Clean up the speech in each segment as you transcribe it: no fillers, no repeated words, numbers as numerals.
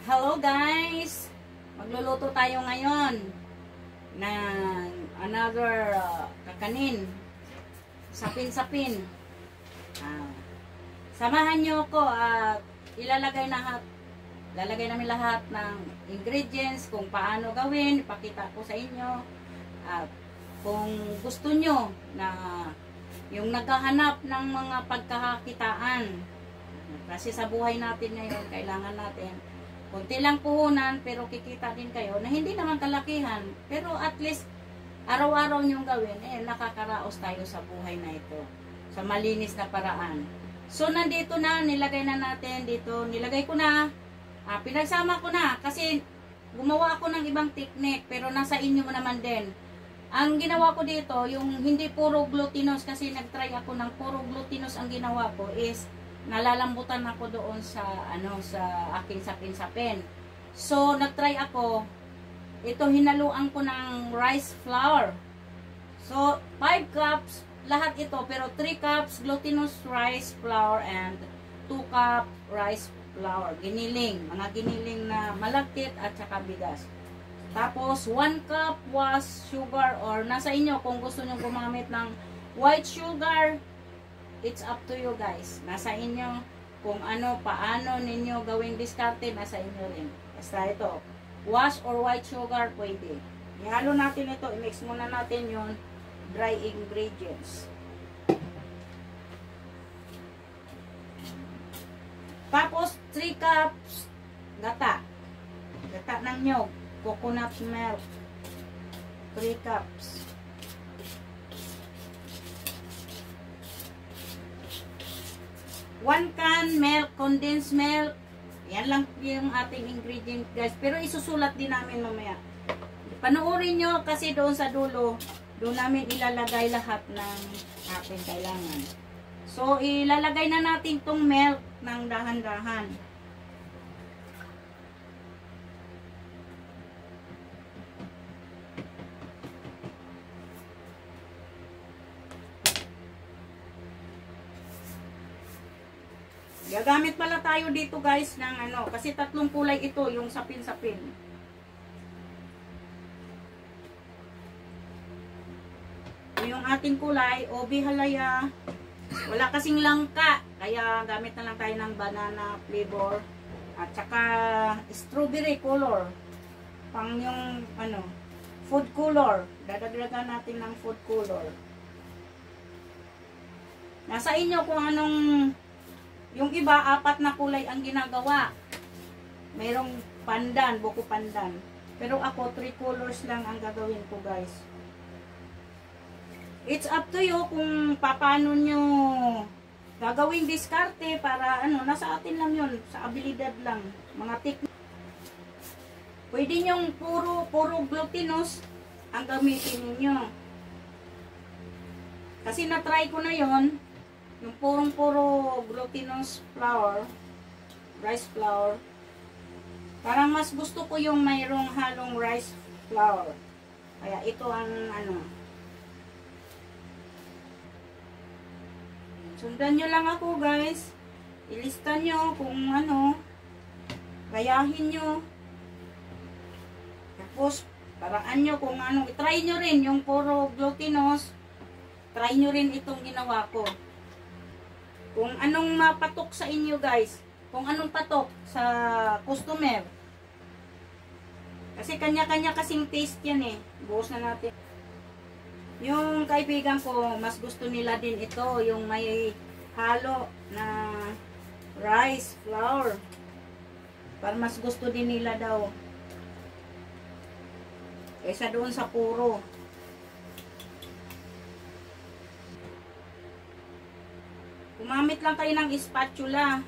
Hello guys! Magluluto tayo ngayon ng another kakanin. Sapin-sapin. Samahan nyo ko at lalagay namin lahat ng ingredients, kung paano gawin, ipakita ko sa inyo. At kung gusto nyo na yung naghahanap ng mga pagkakakitaan, kasi sa buhay natin ngayon, kailangan natin kunti lang puhunan, pero kikita din kayo na hindi naman kalakihan, pero at least araw-araw nyong gawin, nakakaraos tayo sa buhay na ito sa malinis na paraan. So nandito na, nilagay na natin dito, nilagay ko na, pinagsama ko na kasi gumawa ako ng ibang technique, pero nasa inyo mo naman din. Ang ginawa ko dito, yung hindi puro glutinous, kasi nagtry ako ng puro glutinous, ang ginawa ko is nalalambutan ako doon sa sa aking sapin-sapin. So nagtry ako, ito hinaluan ko ng rice flour. So 5 cups lahat ito, pero 3 cups glutinous rice flour and 2 cup rice flour, giniling, mga giniling na malagkit at saka bigas. Tapos 1 cup was sugar, or nasa inyo kung gusto niyo gumamit ng white sugar. It's up to you guys. Nasa inyo kung paano ninyo gawing diskarte, nasa inyo rin. Basta ito, wash or white sugar, pwede. Ihalo natin ito, i-mix muna natin yung dry ingredients. Tapos, 3 cups gata. Gata ng nyog. Coconut milk. 3 cups. One can milk, condensed milk. Yan lang yung ating ingredient guys. Pero isusulat din namin mamaya. Panoorin nyo kasi doon sa dulo, doon namin ilalagay lahat ng ating kailangan. So ilalagay na natin tong milk ng dahan-dahan. Gagamit pala tayo dito guys ng kasi tatlong kulay ito, yung sapin-sapin. Yung ating kulay, obi halaya. Wala kasing langka, kaya gamit na lang tayo ng banana flavor at saka strawberry color. Pang yung food color. Dadagdagan natin ng food color. Nasa inyo kung anong. Yung iba, 4 na kulay ang ginagawa. Mayroong pandan, buko pandan. Pero ako, 3 colors lang ang gagawin ko, guys. It's up to you kung paano nyo gagawing diskarte para, nasa atin lang yun. Sa abilidad lang. Mga technique. Pwede nyong puro glutinous ang gamitin ninyo. Kasi na-try ko na yon. Yung puro glutinous flour, rice flour. Parang mas gusto ko yung mayroong halong rice flour. Kaya ito ang Sundan nyo lang ako guys. Ilista nyo kung gayahin nyo. Tapos, paraan nyo kung try nyo rin yung puro glutinous. Try nyo rin itong ginawa ko. Kung anong mapatok sa inyo guys. Kung anong patok sa customer. Kasi kanya-kanya kasing taste yan eh. Buhos na natin. Yung kaibigan ko, mas gusto nila din ito. Yung may halo na rice, flour. Para mas gusto din nila daw. Kaysa doon sa puro. Gumamit lang kayo ng spatula.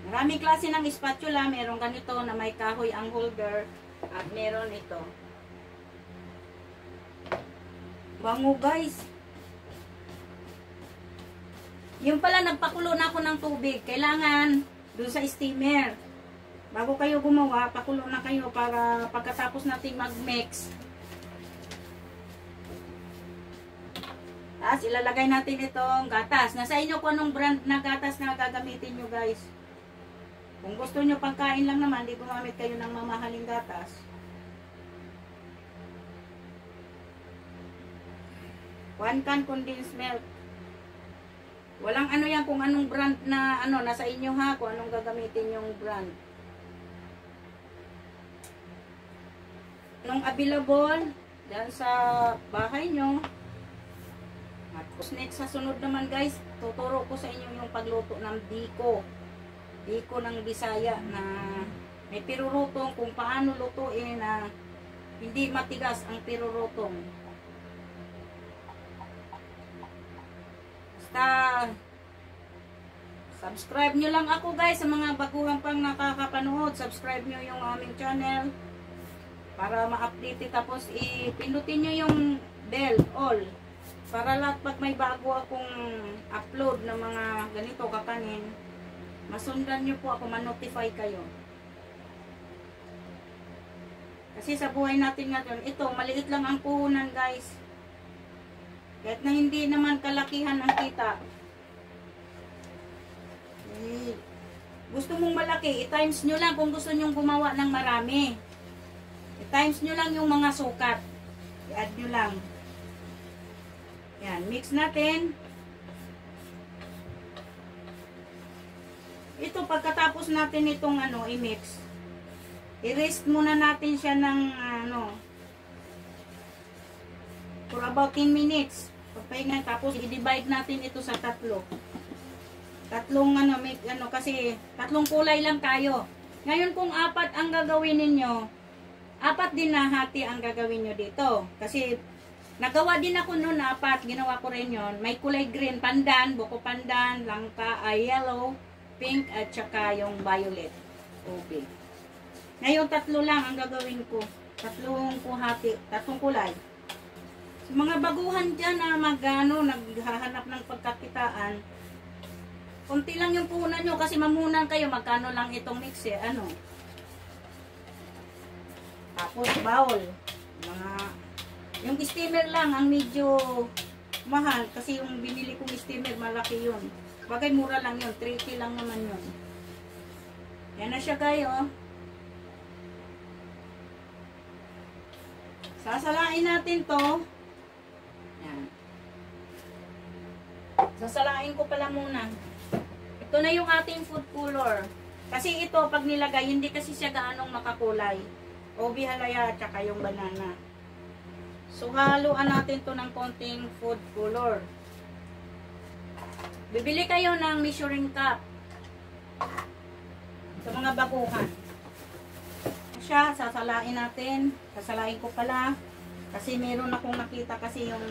Maraming klase ng spatula. Meron ganito na may kahoy ang holder. At meron ito. Bango guys. Yung pala, nagpakulo na ako ng tubig. Kailangan doon sa steamer. Bago kayo gumawa, pakulo na kayo para pagkatapos natin mag-mix. Tapos ilalagay natin itong gatas. Nasa inyo kung anong brand na gatas na gagamitin nyo guys. Kung gusto nyo pangkain lang naman, di gumamit kayo ng mamahaling gatas. One can condensed milk. Walang ano yan kung anong brand na ano nasa inyo ha, kung anong gagamitin yung brand. Anong available dyan sa bahay nyo. At next sa sunod naman guys, tuturo ko sa inyo yung pagluto ng biko. Biko ng Bisaya na may pirurutong kung paano lutuin na hindi matigas ang pirurutong. Basta subscribe nyo lang ako guys sa mga baguhan pang nakakapanood. Subscribe nyo yung aming channel para ma-update. Tapos ipindutin nyo yung bell all para lahat pag may bago akong upload ng mga ganito kakanin, masundan nyo po ako, ma-notify kayo. Kasi sa buhay natin ngayon, ito, maliit lang ang puhunan guys. Kahit na hindi naman kalakihan ang kita. Gusto mong malaki, i-times nyo lang kung gusto nyong gumawa ng marami. I-times nyo lang yung mga sukat. I-add nyo lang. Yan, mix natin. Ito, pagkatapos natin itong ano, i-mix, i-rest muna natin siya ng ano, for about 10 minutes. Pagpahinga, tapos i-divide natin ito sa tatlo. Tatlong ano, kasi tatlong kulay lang tayo. Ngayon kung apat ang gagawin ninyo, apat din na hati ang gagawin nyo dito. Kasi nagawa din ako noon na apat, ginawa ko rin yon. May kulay green, pandan, buko pandan, langka, yellow, pink, at saka yung violet. Ube. Ngayon tatlo lang ang gagawin ko. Tatlong kuhati, tatlong kulay. Sa mga baguhan dyan na naghahanap ng pagkakitaan, kunti lang yung puhunan nyo kasi mamunan kayo, magkano lang itong mix eh, ano. Tapos bowl. Yung steamer lang ang medyo mahal kasi yung binili kong steamer malaki yun. Bagay mura lang yun, 3K lang naman yun. Yan na siya kayo. Sasalain natin to. Yan. Sasalain ko pala muna. Ito na yung ating food color. Kasi ito pag nilagay, hindi kasi siya gaanong makakulay. Obi halaya at saka yung banana. So, haluan natin to ng konting food color. Bibili kayo ng measuring cup. Sa mga baguhan. Siya, sasalain natin. Sasalain ko pala. Kasi meron akong nakita kasi yung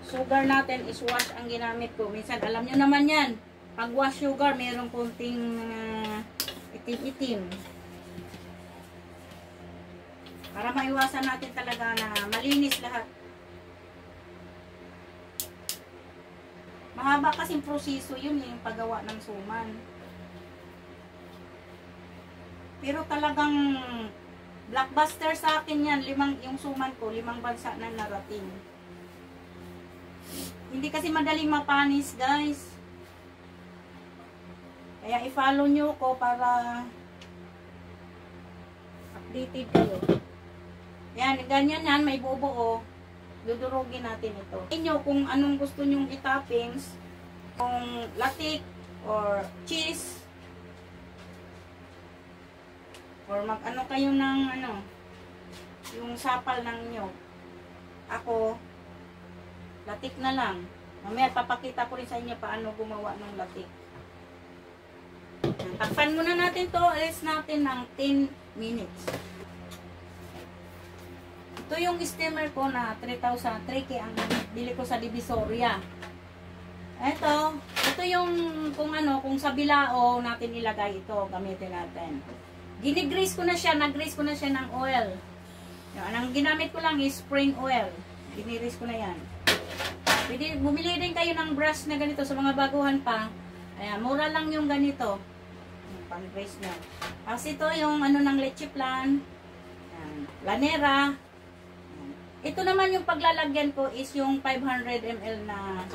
sugar natin is wash ang ginamit ko. Minsan, alam nyo naman yan. Pag wash sugar, meron konting itim-itim. Para maiwasan natin talaga na malinis lahat. Mahaba kasing proseso yun yung paggawa ng suman. Pero talagang blockbuster sa akin yan. Yung suman ko, 5 bansa na narating. Hindi kasi madaling mapanis guys. Kaya i-follow nyo ko para updated kayo. Yan, ganyan yan, may bubuo. Dudurugin natin ito. Inyo kung anong gusto nyong i-toppings, kung latik or cheese, or mag-ano kayo ng ano, yung sapal ng nyog. Ako, latik na lang. Mamaya papakita ko rin sa inyo paano gumawa ng latik. Takpan muna natin to, rest natin ng 10 minutes. Ito yung steamer ko na 3,000, 3K ang bili ko sa Divisoria. Ito yung kung sa bilao natin ilagay ito, gamitin natin. Ginigrease ko na siya, nag-grease ko na siya ng oil. Ang ginamit ko lang is spring oil. Ginigrease ko na yan. Pwede, bumili din kayo ng brush na ganito sa mga baguhan pa. Ayan, mura lang yung ganito. Pang-grease na. Tapos ito yung ng leche plan. Ayan, lanera. Ito naman yung paglalagyan ko is yung 500 ml na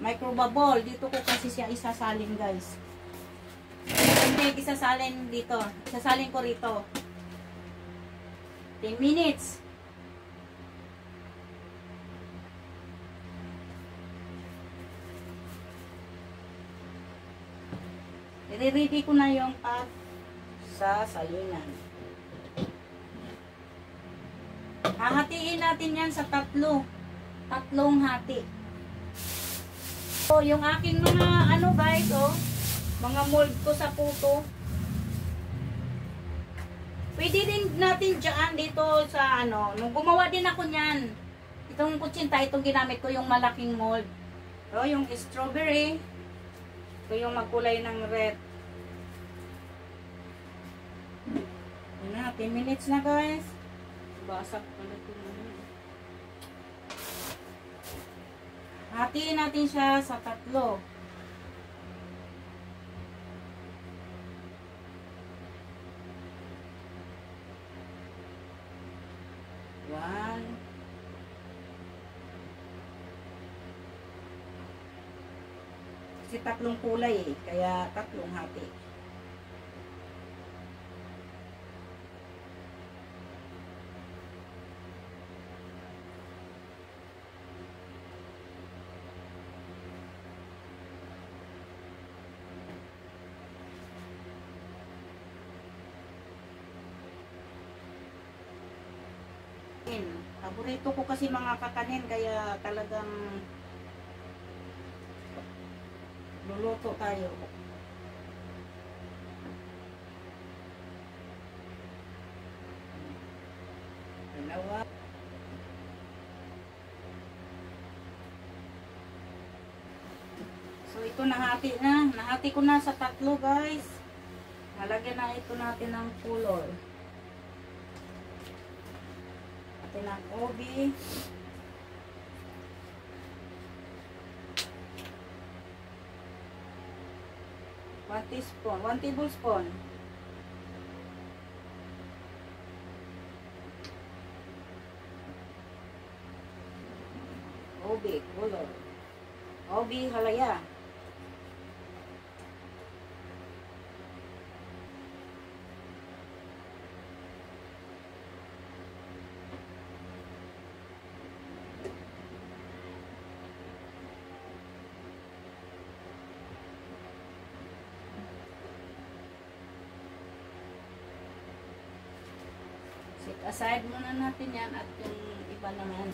microbubble. Dito ko kasi siya isasalin guys. tubig isasalin dito. Isasalin ko rito. 10 minutes. I-ready ko na yung pot sa salinan. Hahatiin natin yan sa tatlong hati. So, yung aking mga ano guys, oh, mga mold ko sa puto. Pwede din natin dyan dito sa ano, nung gumawa din ako niyan. Itong kutsinta, itong ginamit ko yung malaking mold. So, yung strawberry. Ito yung magkulay ng red. Yan na, 10 minutes na guys. Basak pala ito. Hatiin natin siya sa tatlo. One. Kasi tatlong kulay eh. Kaya tatlong hati. Paborito ko kasi mga kakanin kaya talagang luluto tayo. Dalawa. So ito nahati na. Nahati ko na sa tatlo guys. Halagyan na ito natin ng color. Ng ubi. 1 teaspoon, 1 tablespoon. Ubi, color. Ubi, halaya. Set aside muna natin yan at yung iba naman.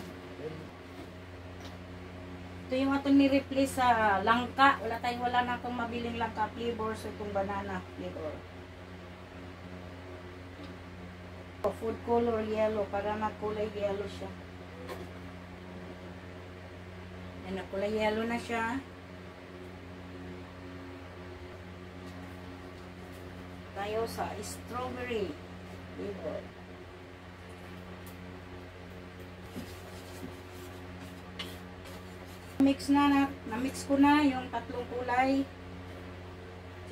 Ito yung atong ni-replace sa langka. Wala na akong mabiling langka flavor. So itong banana flavor. Food color yellow para magkulay yellow siya. Yan, kulay yellow na siya. Tayo sa strawberry flavor. Na-mix ko na yung tatlong kulay.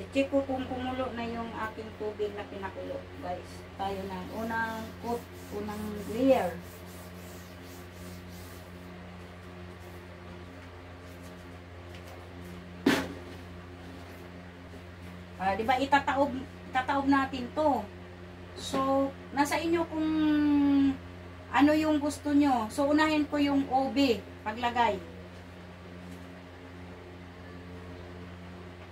I-check ko kung kumulo na yung aking tubig na pinakulo. Guys, tayo ng unang coat, unang layer. Diba itataob natin to. So, nasa inyo kung ano yung gusto nyo. So, unahin ko yung OB paglagay.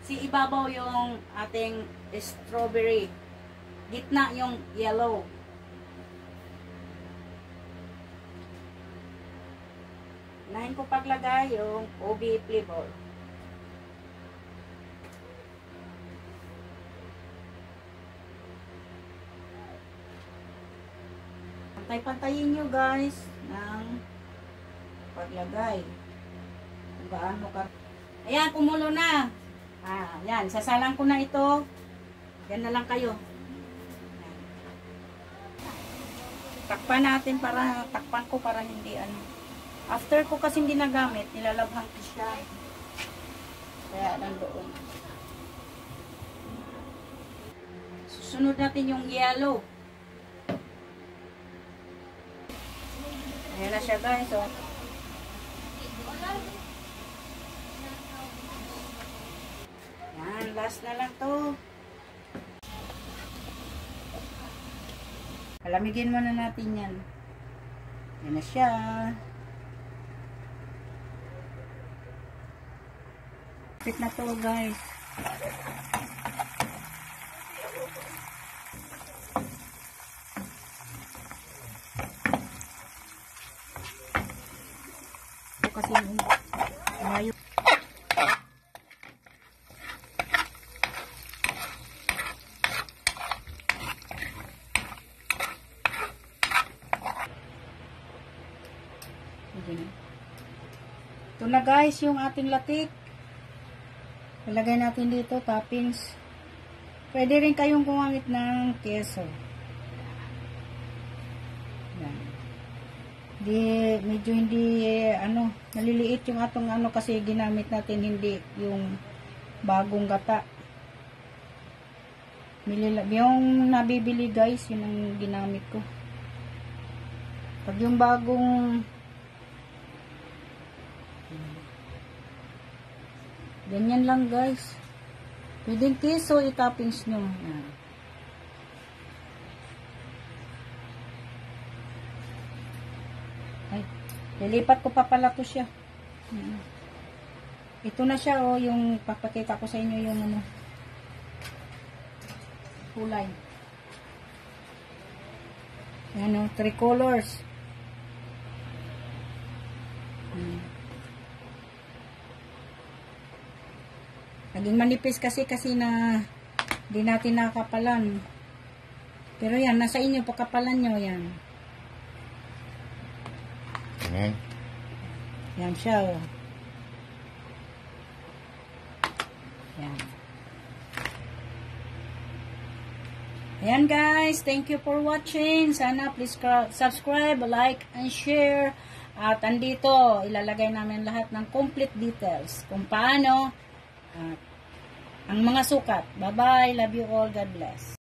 Si ibabaw yung ating strawberry. Gitna yung yellow. Unahin ko paglagay yung OB flavor. Pantay-pantayin nyo guys ng paglagay. Kung gaano ka. Ayan, kumulo na. Yan, sasalang ko na ito. Yan na lang kayo. Takpan natin takpan ko para hindi ano. After ko kasi hindi nagamit, nilalabhan ko siya. Kaya nandoon. Susunod natin yung yellow. Ayan na siya guys, oh. Yan, last na lang to. Palamigin muna natin yan. Yan na siya. Fit na to, guys. Ito kasi malayo. Ito na guys, yung ating latik. Ilagay natin dito, toppings. Pwede rin kayong gumamit ng keso. Yan. Medyo hindi, naliliit yung atong kasi ginamit natin, hindi yung bagong gata. Yung nabibili guys, yun ang ginamit ko. Pag yung bagong ganyan lang guys. Pwedeng keso, i-toppings nyo. Ay, lilipat ko pa pala to siya. Ito na siya, oh, yung papakita ko sa inyo yung kulay. Yan, oh, 3 colors. Naging manipis kasi na di natin nakapalan. Pero yan, nasa inyo, pagkapalan nyo yan. Ayan. Yan siya, oh. Yan. Ayan guys, thank you for watching. Sana please subscribe, like, and share. At andito, ilalagay namin lahat ng complete details kung paano ang mga sukat. Bye-bye. Love you all. God bless.